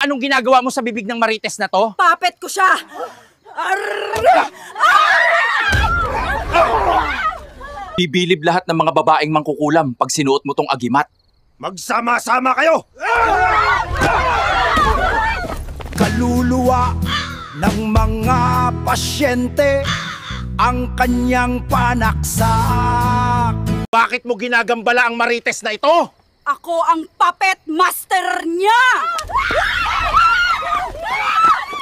Anong ginagawa mo sa bibig ng Marites na to? Puppet ko siya! Bibilib lahat ng mga babaeng mangkukulam pag sinuot mo tong agimat. Magsama-sama kayo! Kaluluwa ng mga pasyente ang kanyang panaksak. Bakit mo ginagambala ang Marites na ito? Ako ang puppet master niya!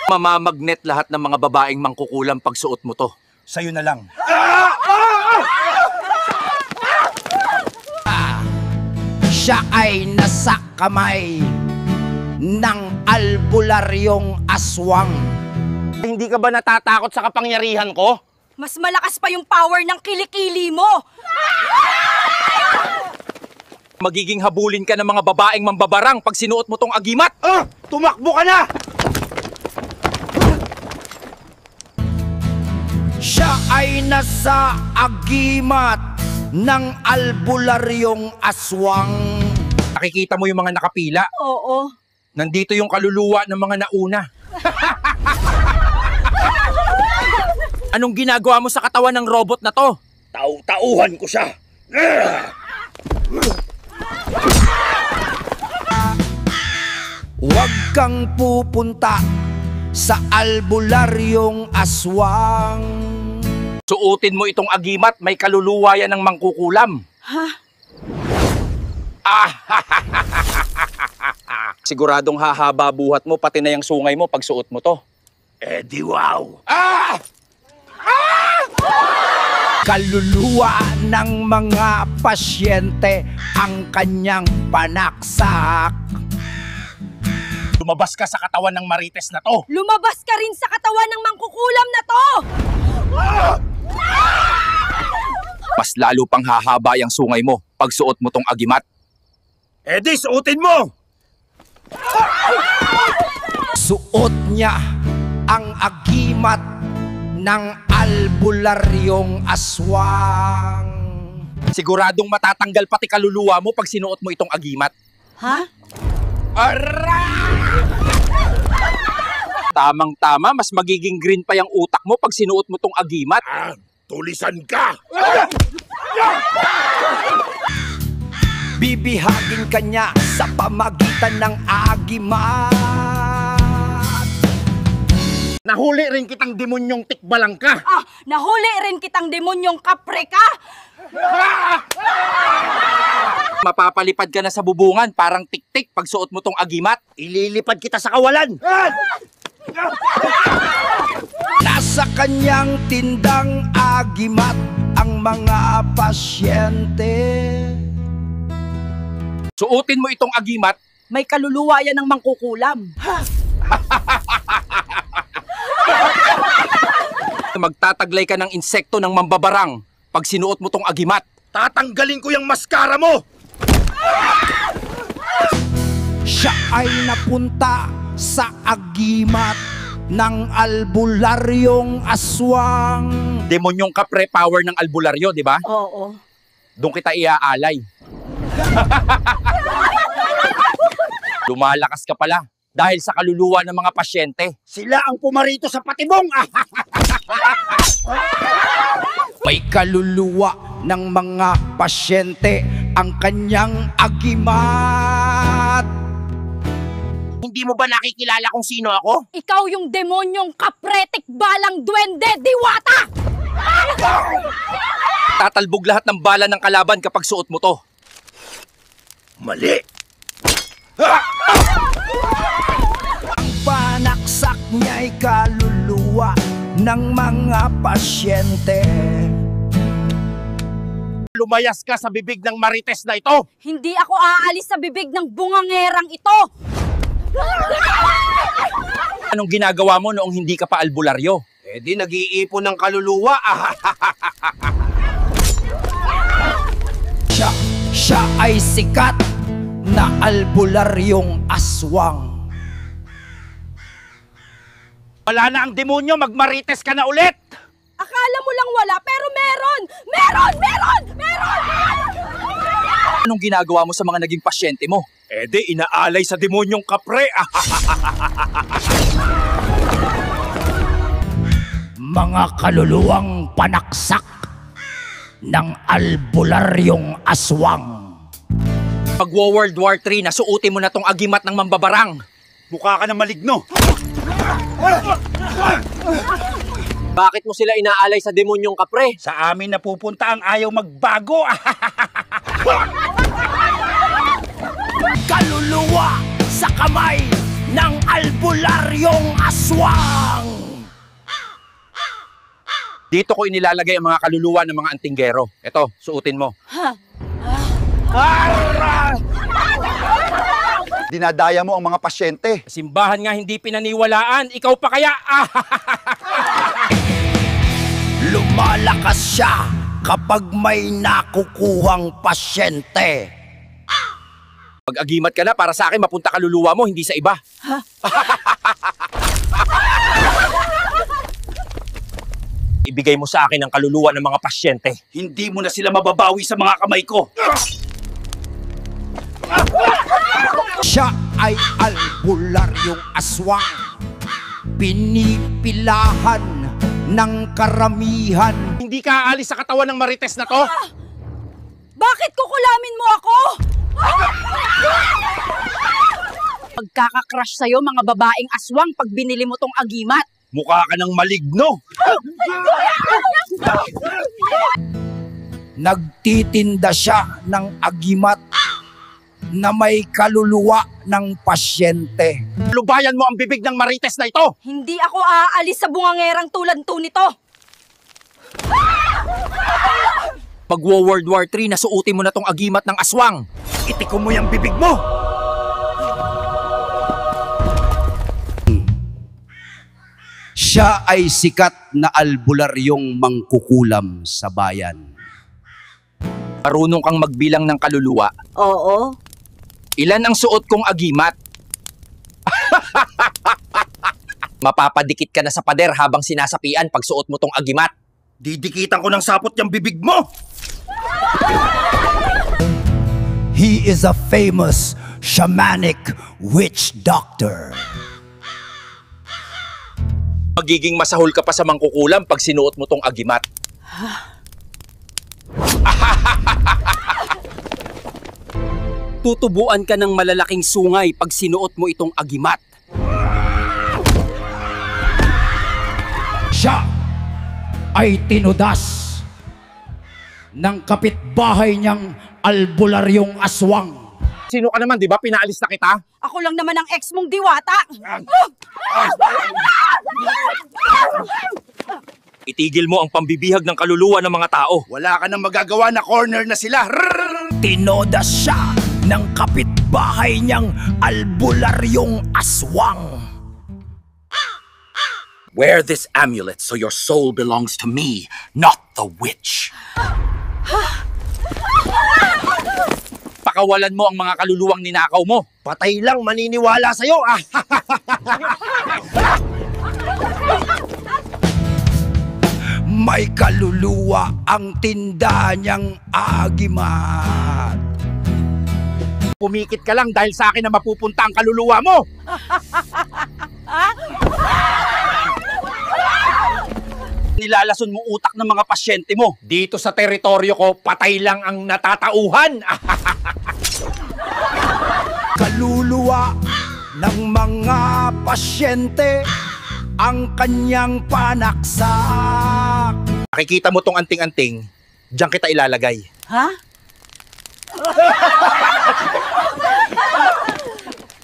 Mamamagnet lahat ng mga babaeng mangkukulam pag suot mo to. Sa'yo na lang. Siya ay nasa kamay ng albularyong aswang. Hindi ka ba natatakot sa kapangyarihan ko? Mas malakas pa yung power ng kilikili mo! Magiging habulin ka ng mga babaeng mambabarang pag sinuot mo tong agimat. Tumakbo ka na! Siya ay nasa agimat ng albularyong aswang. Nakikita mo yung mga nakapila? Oo. Nandito yung kaluluwa ng mga nauna. Anong ginagawa mo sa katawan ng robot na to? Tauhan ko siya! Huwag kang pupunta sa albularyong aswang. Suotin mo itong agimat, may kaluluwa yan ng mangkukulam. Ha? Siguradong hahaba buhat mo, pati na yung sungay mo pag suot mo to. Eh di wow! Kaluluwa ng mga pasyente ang kanyang panaksak. Lumabas ka sa katawan ng Marites na to. Lumabas ka rin sa katawan ng mangkukulam na to! Mas lalo pang hahaba yung sungay mo pag suot mo tong agimat. Eh di suotin mo! Suot niya ang agimat ng albularyong aswang. Siguradong matatanggal pati kaluluwa mo pag sinuot mo itong agimat. Ha? Tamang-tama, mas magiging green pa yung utak mo pag sinuot mo tong agimat. Tulisan ka! Bibihagin kanya sa pamagitan ng agimat. Nahuli rin kitang demonyong tikbalang ka. Nahuli rin kitang demonyong kapre ka! Mapapalipad ka na sa bubungan, parang tik-tik pag suot mo tong agimat. Ililipad kita sa kawalan! Nasa kanyang tindang agimat ang mga pasyente. Suotin mo itong agimat, May kaluluwa yan ng mangkukulam. magtataglay ka ng insekto ng mambabarang pag sinuot mo tong agimat. Tatanggalin ko yung maskara mo! Siya ay napunta sa agimat ng albularyong aswang. Demonyong kapre power ng albularyo, di ba? Oo. Doon kita iaalay. Lumalakas ka pala dahil sa kaluluwa ng mga pasyente. Sila ang pumarito sa patibong! May kaluluwa ng mga pasyente ang kanyang agimat. Hindi mo ba nakikilala kung sino ako? Ikaw yung demonyong kapretik balang duwende, diwata! Tatalbog lahat ng bala ng kalaban kapag suot mo to. Mali! Ang panaksak niya'y kaluluwa ng mga pasyente. Lumayas ka sa bibig ng Marites na ito. Hindi ako aalis sa bibig ng bungangerang ito! Anong ginagawa mo noong hindi ka pa albularyo? Eh di nag-iipon ng kaluluwa. Siya ay sikat na albularyong aswang. Wala na ang demonyo, mag-Marites ka na ulit! Akala mo lang wala, pero meron! Meron! Meron! Meron! Anong ginagawa mo sa mga naging pasyente mo? Inaalay sa demonyong kapre. Mga kaluluwang panaksak ng albularyong aswang. Pag World War III, nasuotin mo na tong agimat ng mambabarang. Mukha ka na maligno. Bakit mo sila inaalay sa demonyong kapre? Sa amin napupunta ang ayaw magbago. Kaluluwa sa kamay ng albularyong aswang. Dito ko inilalagay ang mga kaluluwa ng mga antinggero. Ito, suotin mo. Dinadaya mo ang mga pasyente. Simbahan nga hindi pinaniwalaan, ikaw pa kaya? Lumalakas siya kapag may nakukuhang pasyente. Pag agimat ka na, para sa akin, mapunta kaluluwa mo, hindi sa iba. Ibigay mo sa akin ang kaluluwa ng mga pasyente. Hindi mo na sila mababawi sa mga kamay ko. Siya ay albularyong aswang. Pinipilahan ng karamihan. Hindi ka aalis sa katawan ng marites na to? Bakit kukulamin mo ako? Magkakakrush sa'yo mga babaeng aswang pag binili mo tong agimat. Mukha ka ng maligno. Nagtitinda siya ng agimat na may kaluluwa ng pasyente. Lubayan mo ang bibig ng marites na ito! Hindi ako aalis sa bungangerang tulad to nito. Pag World War III, nasuotin mo na tong agimat ng aswang. Itikom mo yung bibig mo. Siya ay sikat na albularyong mangkukulam sa bayan. Marunong kang magbilang ng kaluluwa. Oo. Ilan ang suot kong agimat? Mapapadikit ka na sa pader habang sinasapian pag suot mo tong agimat. Didikitan ko ng sapot yung bibig mo. He is a famous shamanic witch doctor. Magiging masahol ka pa sa mangkukulam pag sinuot mo tong agimat. Tutubuan ka ng malalaking sungay pag sinuot mo itong agimat. Siya ay tinudas ng kapitbahay niyang albularyong aswang. Sino ka naman, di ba? Pinaalis na kita? Ako lang naman ang ex mong diwata. Itigil mo ang pambibihag ng kaluluwa ng mga tao. Wala ka nang magagawa na corner na sila. Tinodas siya ng kapitbahay niyang albularyong aswang. Wear this amulet so your soul belongs to me, not the witch. Pakawalan mo ang mga kaluluwang ninakaw mo. Patay lang maniniwala sa'yo. May kaluluwa ang tindahan niyang agimat. Pumikit ka lang dahil sa akin na mapupunta ang kaluluwa mo. Nilalason mo utak ng mga pasyente mo. Dito sa teritoryo ko, patay lang ang natatauhan. Kaluluwa ng mga pasyente ang kanyang panaksak. Nakikita mo tong anting-anting, diyan kita ilalagay. Ha?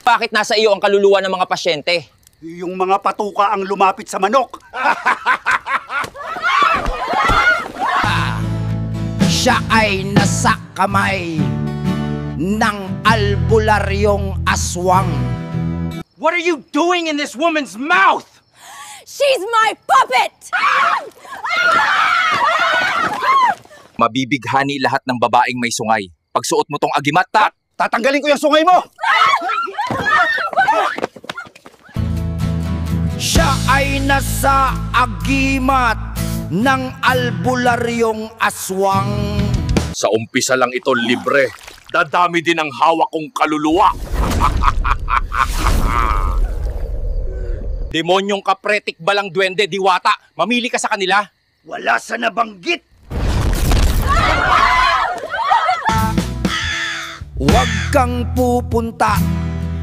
Bakit nasa iyo ang kaluluwa ng mga pasyente? Yung mga patuka ang lumapit sa manok. Siya ay nasa kamay ng albularyong aswang. What are you doing in this woman's mouth? She's my puppet! Mabibighani lahat ng babaeng may sungay. Pagsuot mo tong agimat, Tatanggalin ko yung sungay mo. Siya ay nasa agimat ng albularyong aswang. Sa umpisa lang ito libre. Dadami din ang hawak kong kaluluwa. Demonyong kapretik balang duwende, diwata. Mamili ka sa kanila. Wala sa nabanggit. Huwag kang pupunta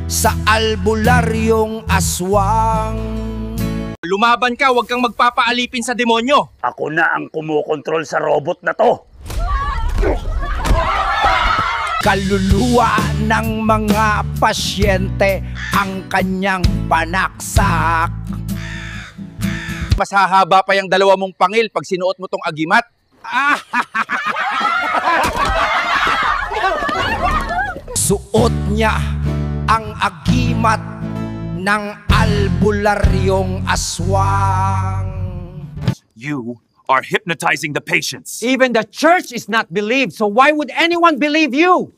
sa albularyong aswang. Lumaban ka, huwag kang magpapaalipin sa demonyo. Ako na ang kumukontrol sa robot na to. Kaluluwa ng mga pasyente ang kanyang panaksak. Mas hahaba pa yung 2 mong pangil pag sinuot mo tong agimat. Suot niya ang agimat ng albularyong aswang. You are hypnotizing the patients. Even the church is not believed, so why would anyone believe you?